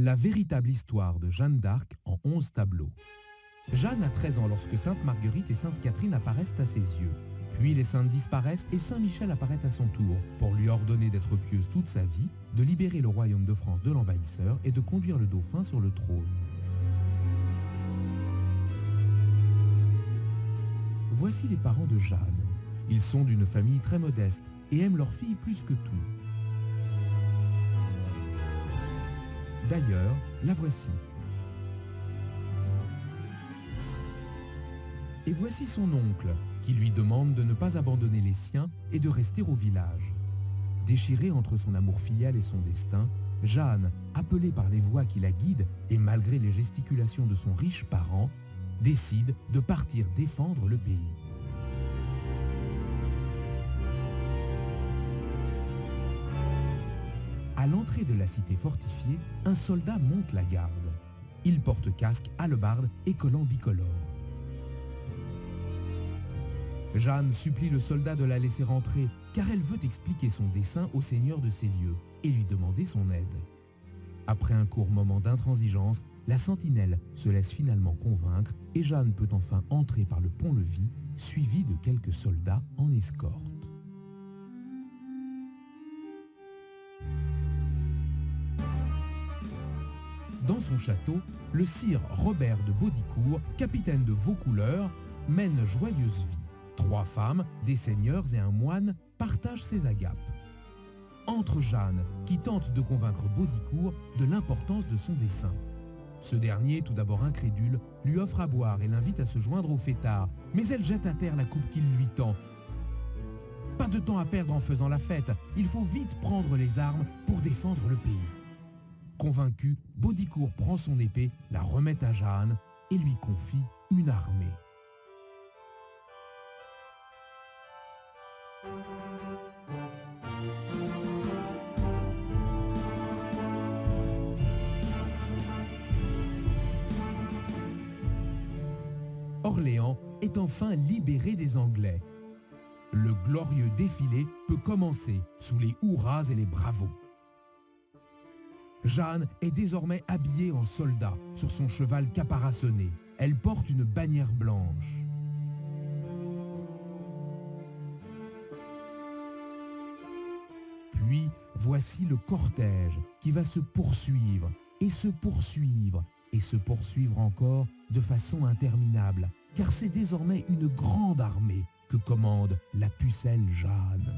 La véritable histoire de Jeanne d'Arc en 11 tableaux. Jeanne a 13 ans lorsque Sainte Marguerite et Sainte Catherine apparaissent à ses yeux. Puis les saintes disparaissent et Saint Michel apparaît à son tour pour lui ordonner d'être pieuse toute sa vie, de libérer le royaume de France de l'envahisseur et de conduire le dauphin sur le trône. Voici les parents de Jeanne. Ils sont d'une famille très modeste et aiment leur fille plus que tout. D'ailleurs, la voici. Et voici son oncle, qui lui demande de ne pas abandonner les siens et de rester au village. Déchirée entre son amour filial et son destin, Jeanne, appelée par les voix qui la guident et malgré les gesticulations de son riche parent, décide de partir défendre le pays. À l'entrée de la cité fortifiée, un soldat monte la garde. Il porte casque, hallebarde et collant bicolore. Jeanne supplie le soldat de la laisser rentrer car elle veut expliquer son dessein au seigneur de ces lieux et lui demander son aide. Après un court moment d'intransigeance, la sentinelle se laisse finalement convaincre et Jeanne peut enfin entrer par le pont-levis, suivie de quelques soldats en escorte. Dans son château, le sire Robert de Baudricourt, capitaine de Vaucouleurs, mène joyeuse vie. 3 femmes, des seigneurs et un moine partagent ses agapes. Entre Jeanne, qui tente de convaincre Baudricourt de l'importance de son dessein. Ce dernier, tout d'abord incrédule, lui offre à boire et l'invite à se joindre au fêtard, mais elle jette à terre la coupe qu'il lui tend. Pas de temps à perdre en faisant la fête, il faut vite prendre les armes pour défendre le pays. Convaincu, Baudricourt prend son épée, la remet à Jeanne et lui confie une armée. Orléans est enfin libéré des Anglais. Le glorieux défilé peut commencer sous les hurrahs et les bravos. Jeanne est désormais habillée en soldat sur son cheval caparaçonné. Elle porte une bannière blanche. Puis, voici le cortège qui va se poursuivre et se poursuivre et se poursuivre encore de façon interminable, car c'est désormais une grande armée que commande la pucelle Jeanne.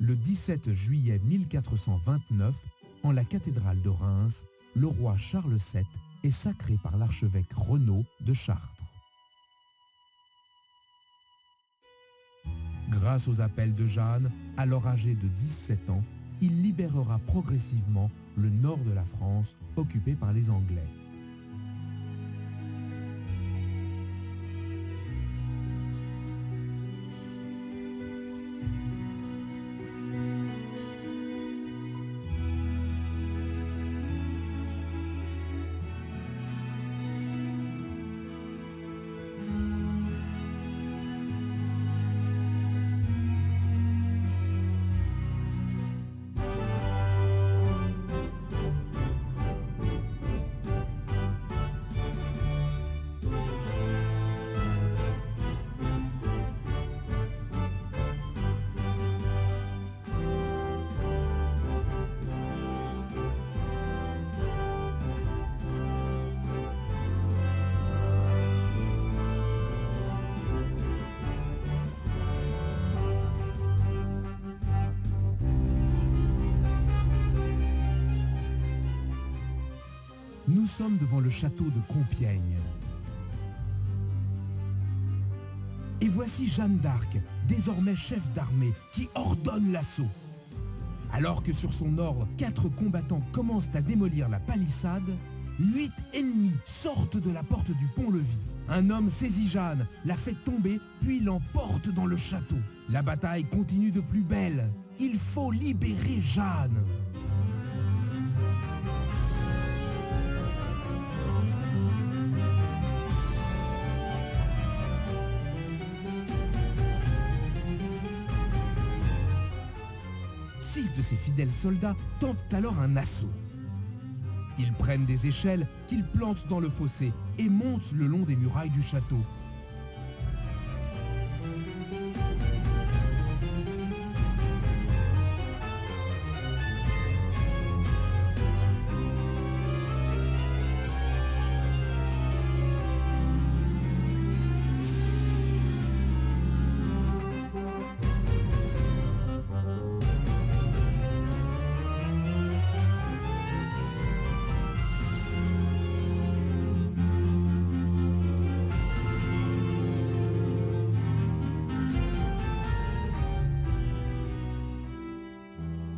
Le 17 juillet 1429, en la cathédrale de Reims, le roi Charles VII est sacré par l'archevêque Renaud de Chartres. Grâce aux appels de Jeanne, alors âgée de 17 ans, il libérera progressivement le nord de la France occupé par les Anglais. Nous sommes devant le château de Compiègne. Et voici Jeanne d'Arc, désormais chef d'armée, qui ordonne l'assaut. Alors que sur son ordre, 4 combattants commencent à démolir la palissade, 8 ennemis sortent de la porte du pont-levis. Un homme saisit Jeanne, la fait tomber, puis l'emporte dans le château. La bataille continue de plus belle. Il faut libérer Jeanne. Six de ses fidèles soldats tentent alors un assaut. Ils prennent des échelles qu'ils plantent dans le fossé et montent le long des murailles du château.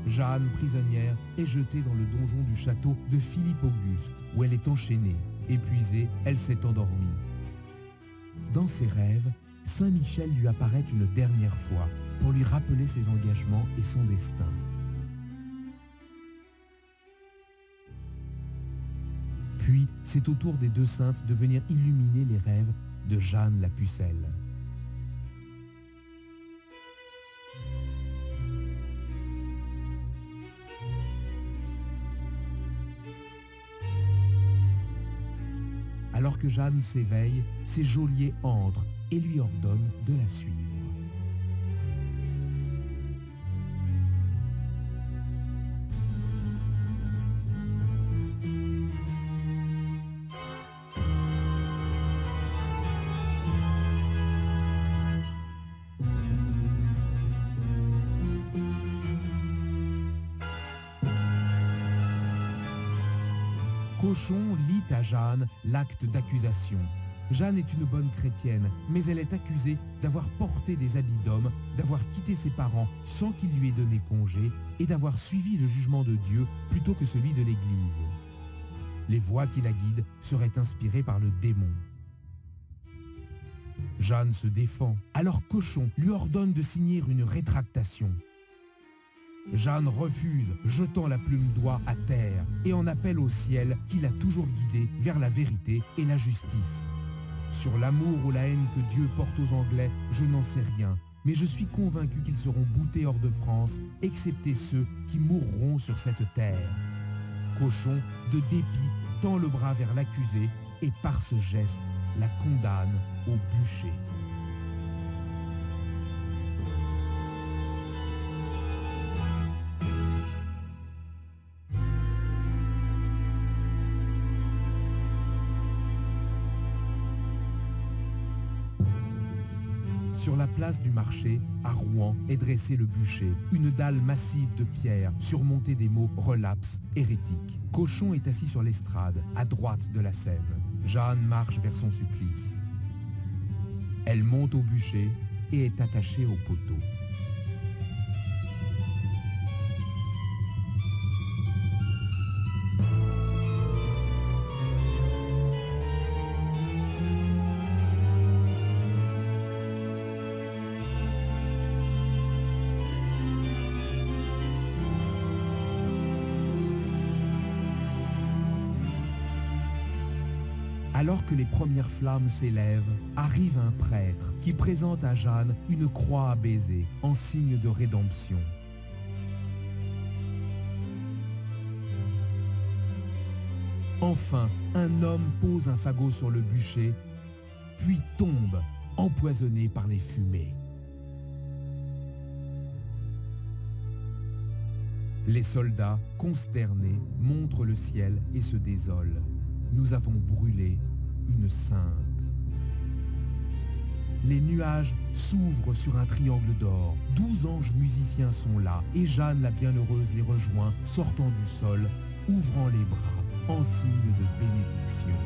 Jeanne, prisonnière, est jetée dans le donjon du château de Philippe Auguste, où elle est enchaînée. Épuisée, elle s'est endormie. Dans ses rêves, Saint Michel lui apparaît une dernière fois pour lui rappeler ses engagements et son destin. Puis, c'est au tour des deux saintes de venir illuminer les rêves de Jeanne la Pucelle. Alors que Jeanne s'éveille, ses geôliers entrent et lui ordonnent de la suivre. Cochon lit à Jeanne l'acte d'accusation. Jeanne est une bonne chrétienne, mais elle est accusée d'avoir porté des habits d'homme, d'avoir quitté ses parents sans qu'il lui ait donné congé et d'avoir suivi le jugement de Dieu plutôt que celui de l'Église. Les voix qui la guident seraient inspirées par le démon. Jeanne se défend, alors Cochon lui ordonne de signer une rétractation. Jeanne refuse, jetant la plume d'oie à terre et en appelle au ciel qui l'a toujours guidée vers la vérité et la justice. Sur l'amour ou la haine que Dieu porte aux Anglais, je n'en sais rien, mais je suis convaincu qu'ils seront boutés hors de France, excepté ceux qui mourront sur cette terre. Cochon, de dépit, tend le bras vers l'accusé et par ce geste, la condamne au bûcher. Sur la place du marché, à Rouen, est dressé le bûcher, une dalle massive de pierre surmontée des mots relapse, hérétique. Cochon est assis sur l'estrade, à droite de la scène. Jeanne marche vers son supplice. Elle monte au bûcher et est attachée au poteau. Alors que les premières flammes s'élèvent, arrive un prêtre qui présente à Jeanne une croix à baiser en signe de rédemption. Enfin, un homme pose un fagot sur le bûcher, puis tombe, empoisonné par les fumées. Les soldats, consternés, montrent le ciel et se désolent. Nous avons brûlé une sainte. Les nuages s'ouvrent sur un triangle d'or. 12 anges musiciens sont là et Jeanne la bienheureuse les rejoint, sortant du sol, ouvrant les bras. en signe de bénédiction.